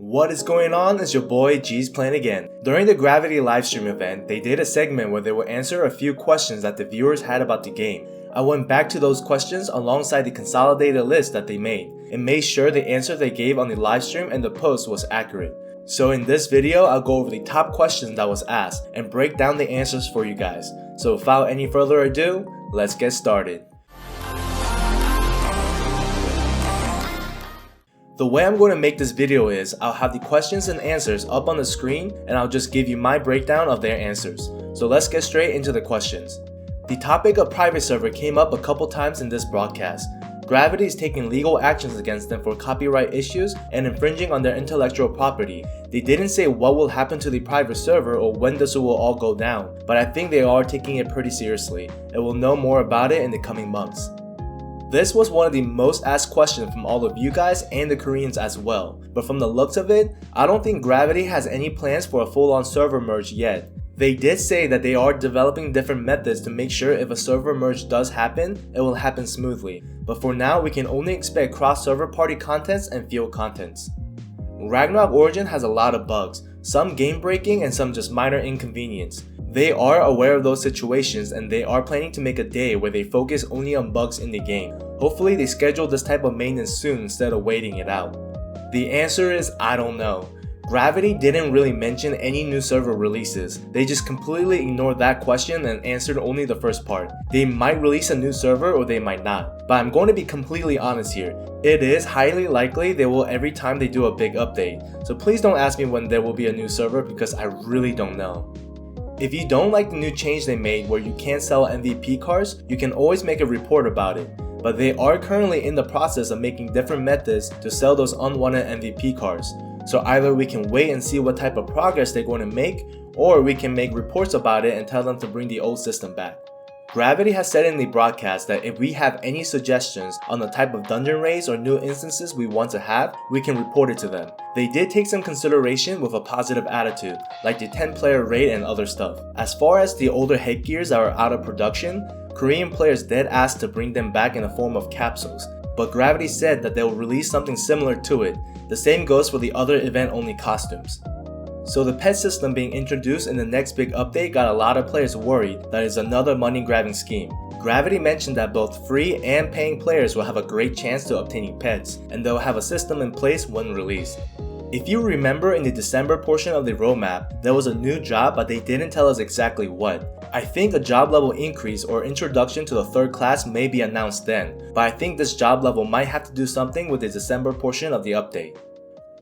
What is going on? It's your boy JeezPlayingAgain. During the Gravity livestream event, they did a segment where they would answer a few questions that the viewers had about the game. I went back to those questions alongside the consolidated list that they made, and made sure the answer they gave on the livestream and the post was accurate. So in this video, I'll go over the top questions that was asked and break down the answers for you guys. So without any further ado, let's get started. The way I'm going to make this video is, I'll have the questions and answers up on the screen and I'll just give you my breakdown of their answers. So let's get straight into the questions. The topic of private server came up a couple times in this broadcast. Gravity is taking legal actions against them for copyright issues and infringing on their intellectual property. They didn't say what will happen to the private server or when this will all go down, but I think they are taking it pretty seriously, and we'll know more about it in the coming months. This was one of the most asked questions from all of you guys and the Koreans as well, but from the looks of it, I don't think Gravity has any plans for a full-on server merge yet. They did say that they are developing different methods to make sure if a server merge does happen, it will happen smoothly, but for now we can only expect cross-server party contents and field contents. Ragnarok Origin has a lot of bugs, some game breaking and some just minor inconvenience. They are aware of those situations and they are planning to make a day where they focus only on bugs in the game. Hopefully they schedule this type of maintenance soon instead of waiting it out. The answer is I don't know. Gravity didn't really mention any new server releases. They just completely ignored that question and answered only the first part. They might release a new server or they might not. But I'm going to be completely honest here. It is highly likely they will every time they do a big update. So please don't ask me when there will be a new server because I really don't know. If you don't like the new change they made where you can't sell MVP cards, you can always make a report about it. But they are currently in the process of making different methods to sell those unwanted MVP cards. So either we can wait and see what type of progress they're going to make, or we can make reports about it and tell them to bring the old system back. Gravity has said in the broadcast that if we have any suggestions on the type of dungeon raids or new instances we want to have, we can report it to them. They did take some consideration with a positive attitude, like the 10-player raid and other stuff. As far as the older headgears that are out of production, Korean players did ask to bring them back in the form of capsules, but Gravity said that they will release something similar to it. The same goes for the other event-only costumes. So the pet system being introduced in the next big update got a lot of players worried that it's another money-grabbing scheme. Gravity mentioned that both free and paying players will have a great chance to obtaining pets, and they'll have a system in place when released. If you remember in the December portion of the roadmap, there was a new job but they didn't tell us exactly what. I think a job level increase or introduction to the third class may be announced then, but I think this job level might have to do something with the December portion of the update.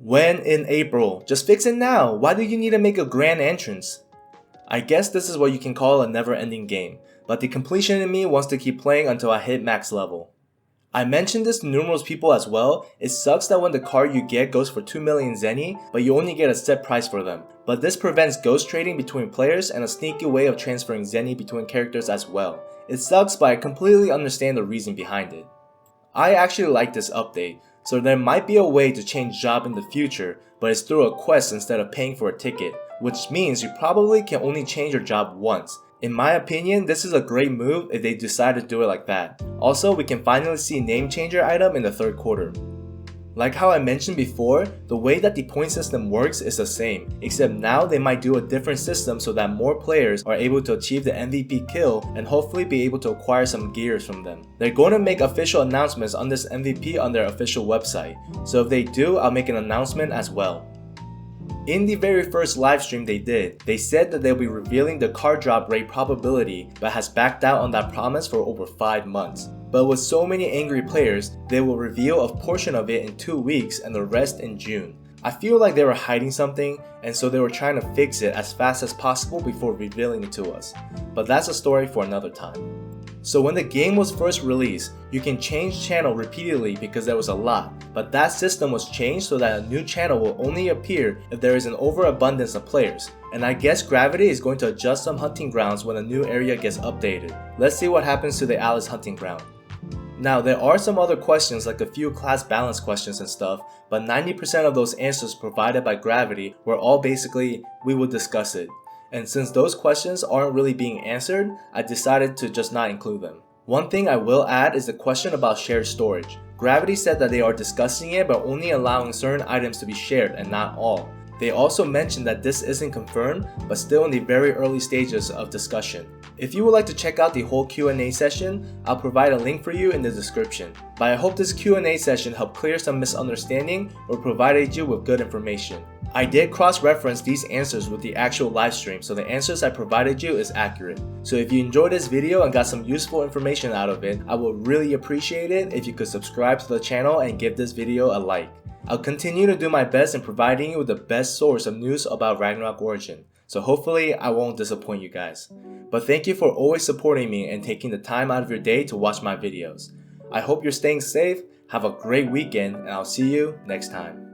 When in April? Just fix it now. Why do you need to make a grand entrance? I guess this is what you can call a never-ending game, but the completion in me wants to keep playing until I hit max level. I mentioned this to numerous people as well. It sucks that when the card you get goes for 2 million zenny, but you only get a set price for them. But this prevents ghost trading between players and a sneaky way of transferring zenny between characters as well. It sucks, but I completely understand the reason behind it. I actually like this update. So there might be a way to change job in the future, but it's through a quest instead of paying for a ticket, which means you probably can only change your job once. In my opinion, this is a great move if they decide to do it like that. Also, we can finally see name changer item in the third quarter. Like how I mentioned before, the way that the point system works is the same, except now they might do a different system so that more players are able to achieve the MVP kill and hopefully be able to acquire some gears from them. They're going to make official announcements on this MVP on their official website, so if they do, I'll make an announcement as well. In the very first livestream they said that they'll be revealing the card drop rate probability but has backed out on that promise for over 5 months. But with so many angry players, they will reveal a portion of it in 2 weeks and the rest in June. I feel like they were hiding something and so they were trying to fix it as fast as possible before revealing it to us. But that's a story for another time. So when the game was first released, you can change channel repeatedly because there was a lot, but that system was changed so that a new channel will only appear if there is an overabundance of players. And I guess Gravity is going to adjust some hunting grounds when a new area gets updated. Let's see what happens to the Alice hunting ground. Now there are some other questions like a few class balance questions and stuff, but 90% of those answers provided by Gravity were all basically, we will discuss it. And since those questions aren't really being answered, I decided to just not include them. One thing I will add is the question about shared storage. Gravity said that they are discussing it but only allowing certain items to be shared and not all. They also mentioned that this isn't confirmed but still in the very early stages of discussion. If you would like to check out the whole Q&A session, I'll provide a link for you in the description. But I hope this Q&A session helped clear some misunderstanding or provided you with good information. I did cross-reference these answers with the actual live stream, so the answers I provided you is accurate. So if you enjoyed this video and got some useful information out of it, I would really appreciate it if you could subscribe to the channel and give this video a like. I'll continue to do my best in providing you with the best source of news about Ragnarok Origin, so hopefully I won't disappoint you guys. But thank you for always supporting me and taking the time out of your day to watch my videos. I hope you're staying safe, have a great weekend, and I'll see you next time.